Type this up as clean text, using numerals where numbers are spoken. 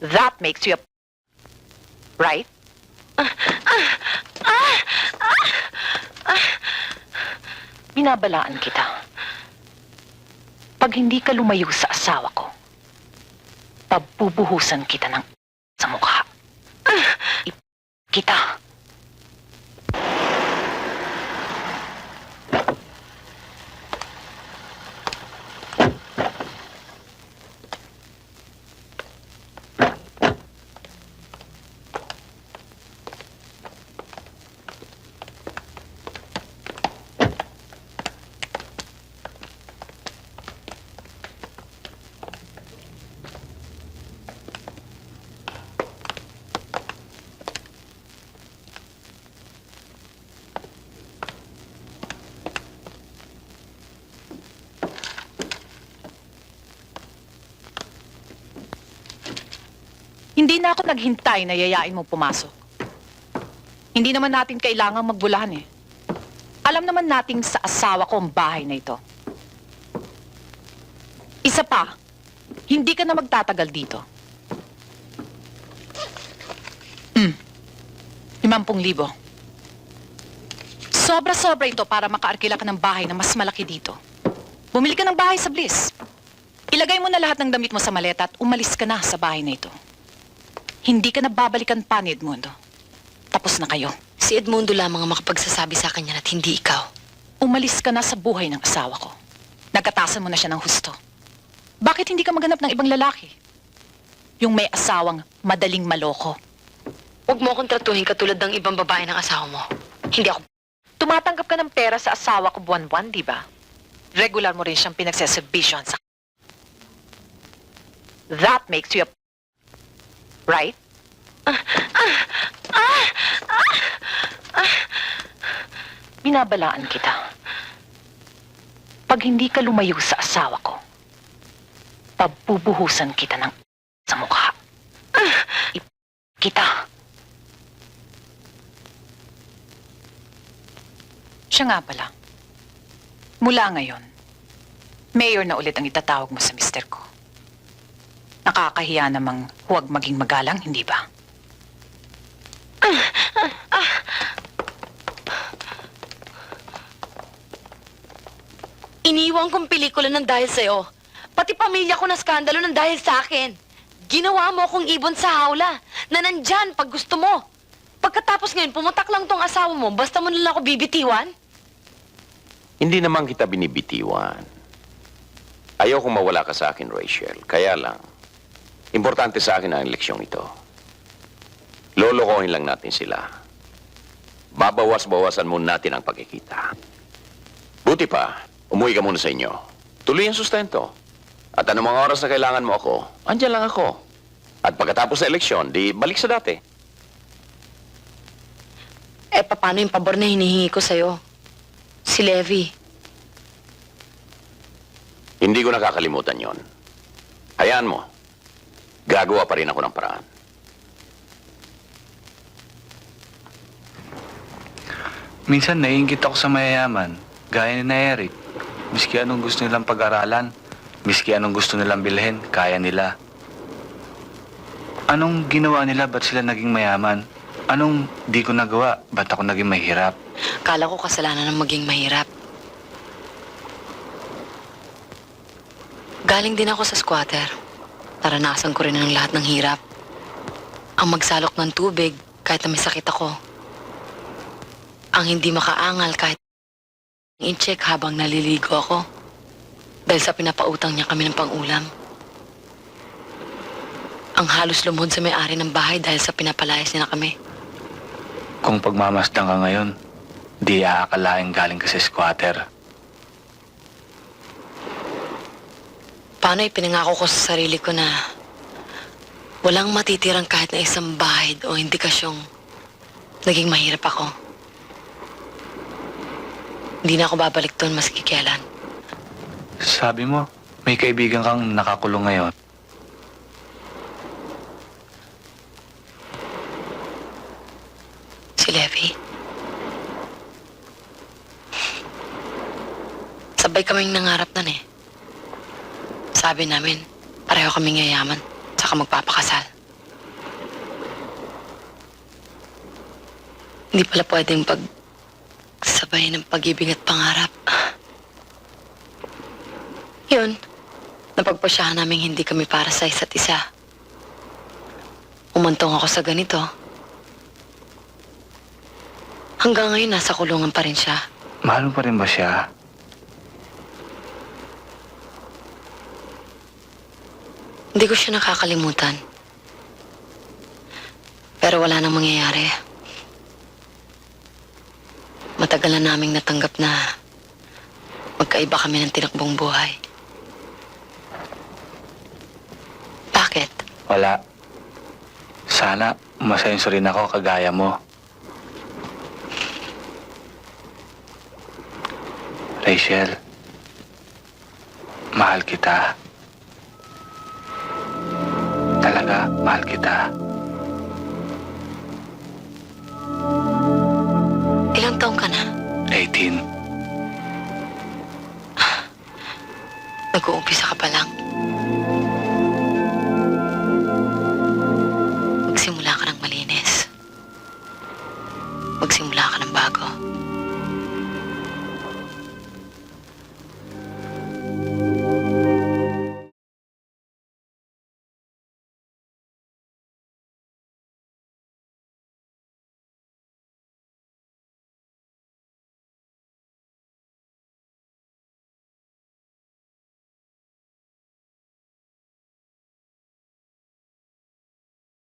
That makes you a... Right? Binabalaan kita. Pag hindi ka lumayo sa asawa ko, pabubuhusan kita ng sa mukha. Kita. Hindi na ako naghintay na yayain mo pumasok. Hindi naman natin kailangang magbulahan eh. Alam naman nating sa asawa ko ang bahay na ito. Isa pa, hindi ka na magtatagal dito. 50,000. Sobra-sobra ito para makaarkila ka ng bahay na mas malaki dito. Bumili ka ng bahay sa Bliss. Ilagay mo na lahat ng damit mo sa maleta at umalis ka na sa bahay na ito. Hindi ka na babalikan pa ni Edmundo. Tapos na kayo. Si Edmundo lamang ang makapagsasabi sa akin yan at hindi ikaw. Umalis ka na sa buhay ng asawa ko. Nagkatasan mo na siya ng husto. Bakit hindi ka maghanap ng ibang lalaki? Yung may asawang madaling maloko. Huwag mo akong tratuhin katulad ng ibang babae ng asawa mo. Hindi ako... Tumatanggap ka ng pera sa asawa ko buwan-buwan, di ba? Regular mo rin siyang pinagseservisyon sa... That makes you a... Right? Binabalaan kita. Pag hindi ka lumayo sa asawa ko, pabubuhusan kita ng sa mukha. Kita. Siya nga pala. Mula ngayon, mayor na ulit ang itatawag mo sa mister ko. Nakakahiya namang huwag maging magalang, hindi ba? Iniwan kong pelikula ng dahil sa'yo. Pati pamilya ko na skandalo ng dahil sa akin. Ginawa mo akong ibon sa hawla na nandyan pag gusto mo. Pagkatapos ngayon, pumutak lang tong asawa mo, basta mo nila ako bibitiwan? Hindi naman kita binibitiwan. Ayaw kong mawala ka sa akin, Rachel. Kaya lang, importante sa akin ang eleksyong ito. Lolokohin lang natin sila. Babawas-bawasan muna natin ang pagkikita. Buti pa, umuwi ka muna sa inyo. Tuloy ang sustento. At anong mga oras na kailangan mo ako, andyan lang ako. At pagkatapos ng eleksyon, di balik sa dati. Eh, paano yung pabor na hinihingi ko sa'yo? Si Levi. Hindi ko nakakalimutan yon. Hayaan mo. Gagawa pa rin ako ng paraan. Minsan naiingit ako sa mayayaman, gaya ni na Eric. Miski anong gusto nilang pag-aralan, miski anong gusto nilang bilhin, kaya nila. Anong ginawa nila, ba't sila naging mayaman? Anong di ko nagawa, ba't ako naging mahirap? Kala ko kasalanan ng maging mahirap. Galing din ako sa squatter. Naranasan ko rin ang lahat ng hirap. Ang magsalok ng tubig kahit na may sakit ako. Ang hindi makaangal kahit in-check habang naliligo ako. Dahil sa pinapautang niya kami ng pang-ulam. Ang halos lumuhod sa may-ari ng bahay dahil sa pinapalayas niya na kami. Kung pagmamasdan ka ngayon, di aakalain galing ka sa squatter. Paano ipinangako ko sa sarili ko na walang matitirang kahit na isang bahid o indikasyong naging mahirap ako. Hindi na ako babalik doon maski kailan. Sabi mo, may kaibigan kang nakakulong ngayon. Si Levi. Sabay kaming nangarap nun eh. Sabi namin, pareho kaming yayaman, saka magpapakasal. Hindi pala pwedeng pagsabay ng pag-ibig at pangarap. Yun, napagpasyahan namin hindi kami para sa isa't isa. Umantong ako sa ganito. Hanggang ngayon, nasa kulungan pa rin siya. Mahal mo pa rin ba siya? Hindi ko siya nakakalimutan. Pero wala nang mangyayari. Matagal na naming natanggap na magkaiba kami ng tinakbong buhay. Bakit? Wala. Sana umasenso rin ako kagaya mo. Rachel, mahal kita. Talaga, mahal kita. Ilang taong ka na? 18. Nag-uumpisa ka pa lang.